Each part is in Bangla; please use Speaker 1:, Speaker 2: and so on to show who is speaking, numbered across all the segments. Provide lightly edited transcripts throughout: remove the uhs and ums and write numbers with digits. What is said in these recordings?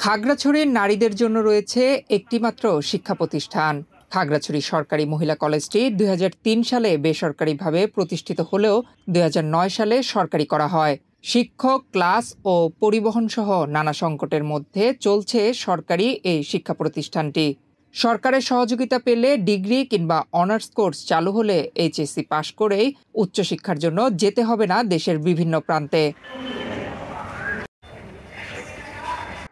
Speaker 1: খাগড়াছড়ির নারীদের জন্য রয়েছে একটিমাত্র শিক্ষা প্রতিষ্ঠান। খাগড়াছড়ি সরকারি মহিলা কলেজটি ২০০৩ সালে বেসরকারিভাবে প্রতিষ্ঠিত হলেও ২০০৯ সালে সরকারি করা হয়। শিক্ষক, ক্লাস ও পরিবহন সহ নানা সংকটের মধ্যে চলছে সরকারি এই শিক্ষা প্রতিষ্ঠানটি। সরকারের সহযোগিতা পেলে ডিগ্রি কিংবা অনার্স কোর্স চালু হলে এইচএসসি পাশ করেই উচ্চশিক্ষার জন্য যেতে হবে না দেশের বিভিন্ন প্রান্তে।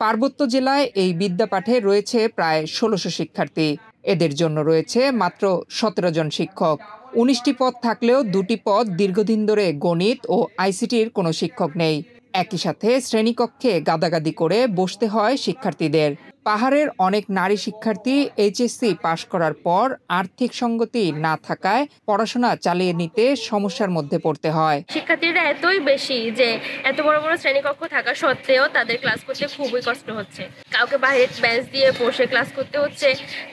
Speaker 1: পার্বত্য জেলায় এই বিদ্যাপাঠে রয়েছে প্রায় ১৬০০ শিক্ষার্থী। এদের জন্য রয়েছে মাত্র ১৭ জন শিক্ষক। ১৯টি পদ থাকলেও ২টি পদ দীর্ঘদিন ধরে গণিত ও আইসিটির কোনো শিক্ষক নেই। একই সাথে শ্রেণীকক্ষে গাদাগাদি করে বসতে হয় শিক্ষার্থীদের। পাহাড়ের অনেক নারী শিক্ষার্থী এইচএসসি পাশ করার পর আর্থিক সঙ্গতি না থাকায় পড়াশোনা চালিয়ে নিতে সমস্যার মধ্যে পড়তে হয়।
Speaker 2: শিক্ষার্থীরা এতই বেশি যে এত বড় বড় শ্রেণীকক্ষ থাকা সত্ত্বেও তাদের ক্লাস করতে খুবই কষ্ট হচ্ছে। কাউকে বাইরে বেঞ্চ দিয়ে বসে ক্লাস করতে হচ্ছে,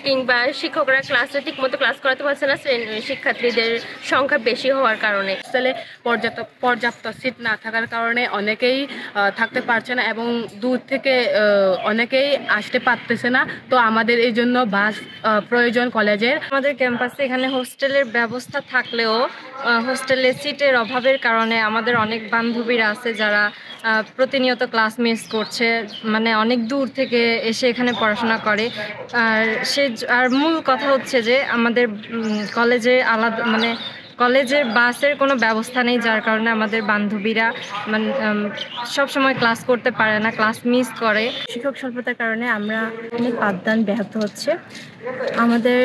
Speaker 2: কিংবা শিক্ষকরা ক্লাসে ঠিকমতো ক্লাস করাতে পারছে না শিক্ষার্থীদের সংখ্যা বেশি হওয়ার কারণে।
Speaker 3: হোস্টেলে পর্যাপ্ত সিট না থাকার কারণে অনেকেই থাকতে পারছে না এবং দূর থেকে অনেকেই আসতে পারতেছে না। তো আমাদের এই জন্য বাস প্রয়োজন কলেজের।
Speaker 2: আমাদের ক্যাম্পাসে এখানে হোস্টেলের ব্যবস্থা থাকলেও হোস্টেলের সিটের অভাবের কারণে আমাদের অনেক বান্ধবীরা আছে যারা প্রতিনিয়ত ক্লাস মিস করছে, মানে অনেক দূর থেকে এসে এখানে পড়াশোনা করে। আর মূল কথা হচ্ছে যে আমাদের কলেজে আলাদা কলেজের বাসের কোনো ব্যবস্থা নেই, যার কারণে আমাদের বান্ধবীরা সব সময় ক্লাস করতে পারে না, ক্লাস মিস করে।
Speaker 4: শিক্ষক স্বল্পতার কারণে আমরা অনেক পাঠদান ব্যাহত হচ্ছে। আমাদের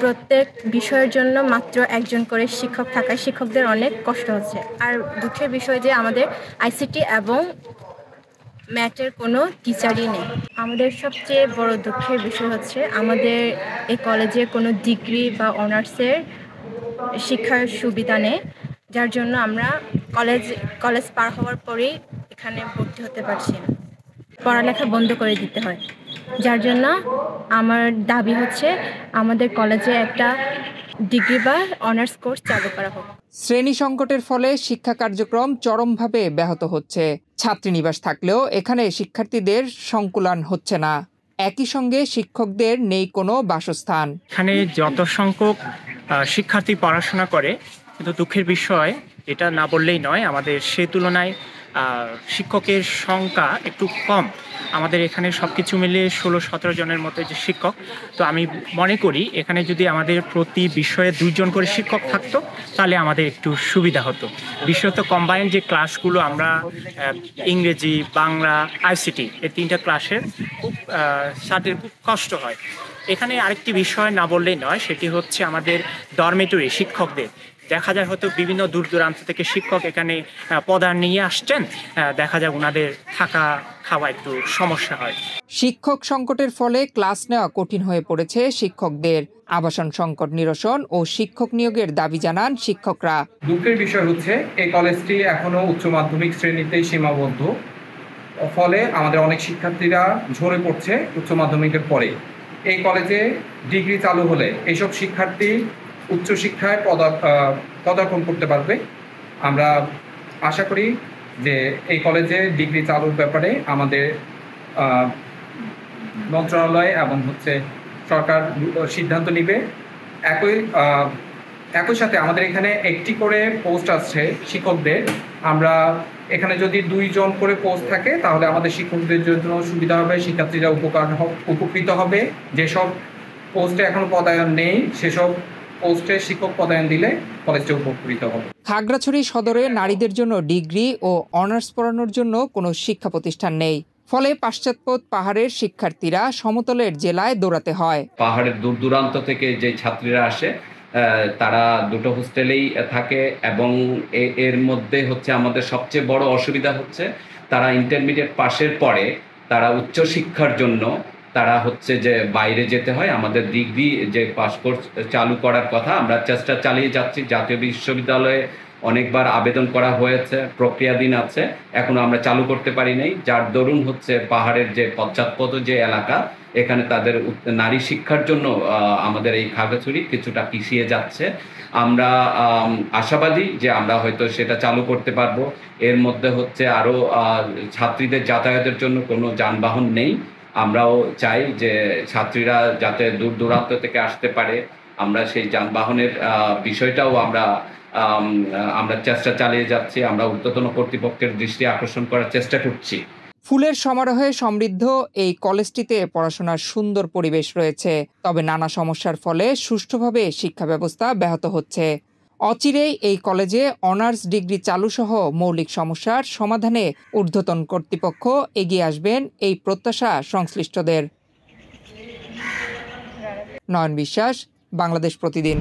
Speaker 4: প্রত্যেক বিষয়ের জন্য মাত্র একজন করে শিক্ষক থাকায় শিক্ষকদের অনেক কষ্ট হচ্ছে। আর দুঃখের বিষয় যে আমাদের আইসিটি এবং ম্যাথের কোনো টিচারই নেই। আমাদের সবচেয়ে বড় দুঃখের বিষয় হচ্ছে আমাদের এই কলেজে কোনো ডিগ্রি বা অনার্সের শিক্ষার সুবিধা নেই, যার জন্য আমরা কলেজ পার হওয়ার পরেই এখানে ভর্তি হতে পারছি না। পড়ালেখা বন্ধ করে দিতে হয়, যার জন্য আমার দাবি হচ্ছে আমাদের কলেজে একটা ডিগ্রি বা অনার্স কোর্স চালু করা হোক।
Speaker 1: শ্রেণী সংকটের ফলে শিক্ষা কার্যক্রম চরমভাবে ব্যাহত হচ্ছে। ছাত্রীনিবাস থাকলেও এখানে শিক্ষার্থীদের সংকুলান হচ্ছে না। একই সঙ্গে শিক্ষকদের নেই কোনো বাসস্থান।
Speaker 5: এখানে যত সংখ্যক শিক্ষার্থী পড়াশোনা করে, কিন্তু দুঃখের বিষয় এটা না বললেই নয়, আমাদের সে তুলনায় শিক্ষকের সংখ্যা একটু কম। আমাদের এখানে সব কিছু মিলিয়ে ১৬-১৭ জনের মতো যে শিক্ষক। তো আমি মনে করি এখানে যদি আমাদের প্রতি বিষয়ে ২ জন করে শিক্ষক থাকতো তাহলে আমাদের একটু সুবিধা হতো। বিশেষত কম্বাইন্ড যে ক্লাসগুলো আমরা ইংরেজি, বাংলা, আইসিটি এই ৩টা ক্লাসের ছাত্রের খুব কষ্ট হয়। এখানে আরেকটি বিষয় না বললেই নয়, সেটি হচ্ছে আমাদের ডরমেটরি শিক্ষকদের। দেখা যায় হয়তো বিভিন্ন দূর দূরান্ত থেকে শিক্ষক এখানে পদায়ন নিয়ে আসছেন, দেখা যায় ওনাদের থাকা খাওয়া একটু সমস্যা হয়।
Speaker 1: শিক্ষক সংকটের ফলে ক্লাস নেওয়া কঠিন হয়ে পড়েছে শিক্ষকদের। আবাসন সংকট নিরসন ও শিক্ষক নিয়োগের দাবি জানান শিক্ষকরা।
Speaker 6: দুঃখের বিষয় হচ্ছে এই কলেজটি এখনো উচ্চ মাধ্যমিক শ্রেণীতেই সীমাবদ্ধ, ফলে আমাদের অনেক শিক্ষার্থীরা ঝরে পড়ছে উচ্চ মাধ্যমিকের পরে। এই কলেজে ডিগ্রি চালু হলে এইসব শিক্ষার্থী উচ্চশিক্ষায় পদার্পণ করতে পারবে। আমরা আশা করি যে এই কলেজে ডিগ্রি চালুর ব্যাপারে আমাদের মন্ত্রণালয় এবং সরকার সিদ্ধান্ত নিবে। একই সাথে আমাদের এখানে একটি করে পোস্ট আছে শিক্ষকদের। আমরা এখানে যদি 2 জন করে পোস্ট থাকে তাহলে আমাদের শিক্ষকদের জন্য সুবিধা হবে, শিক্ষার্থীরা উপকৃত হবে। যেসব পোস্টে এখনো পদায়ন নেই সেসব পোস্টে শিক্ষক পদায়ন দিলে কলেজটা উপকৃত হবে।
Speaker 1: খাগড়াছড়ি সদরে নারীদের জন্য ডিগ্রি ও অনার্স পড়ানোর জন্য কোনো শিক্ষা প্রতিষ্ঠান নেই। ফলে পাশ্চাত্যপদ পাহাড়ের শিক্ষার্থীরা সমতলের জেলায় দৌড়াতে হয়।
Speaker 7: পাহাড়ের দূর দূরান্ত থেকে যে ছাত্রীরা আসে তারা 2টো হোস্টেলেই থাকে এবং এর মধ্যে আমাদের সবচেয়ে বড় অসুবিধা হচ্ছে তারা ইন্টারমিডিয়েট পাশের পরে তারা উচ্চশিক্ষার জন্য তারা যে বাইরে যেতে হয়। আমাদের ডিগ্রি যে পাস কোর্স চালু করার কথা, আমরা চেষ্টা চালিয়ে যাচ্ছি। জাতীয় বিশ্ববিদ্যালয়ে অনেকবার আবেদন করা হয়েছে, প্রক্রিয়াধীন আছে, এখনো আমরা চালু করতে পারি নাই, যার দরুন হচ্ছে পাহাড়ের যে পশ্চাৎপদ যে এলাকা এখানে তাদের নারী শিক্ষার জন্য আমাদের এই খাগড়াছড়ি কিছুটা পিছিয়ে যাচ্ছে। আমরা আশাবাদী যে আমরা হয়তো সেটা চালু করতে পারবো। এর মধ্যে হচ্ছে আরও ছাত্রীদের যাতায়াতের জন্য কোনো যানবাহন নেই। আমরাও চাই যে ছাত্রীরা যাতে দূর দূরান্ত থেকে আসতে পারে, আমরা সেই যানবাহনের বিষয়টাও আমরা চেষ্টা চালিয়ে যাচ্ছি। আমরা ঊর্ধ্বতন কর্তৃপক্ষের দৃষ্টি আকর্ষণ করার চেষ্টা করছি।
Speaker 1: ফুলের সমারোহে সমৃদ্ধ এই কলেজটিতে পড়াশোনার সুন্দর পরিবেশ রয়েছে, তবে নানা সমস্যার ফলে সুষ্ঠুভাবে শিক্ষা ব্যবস্থা ব্যাহত হচ্ছে। অচিরেই এই কলেজে অনার্স ডিগ্রি চালুসহ মৌলিক সমস্যার সমাধানে ঊর্ধ্বতন কর্তৃপক্ষ এগিয়ে আসবেন এই প্রত্যাশা সংশ্লিষ্টদের। নয়ন বিশ্বাস, বাংলাদেশ প্রতিদিন।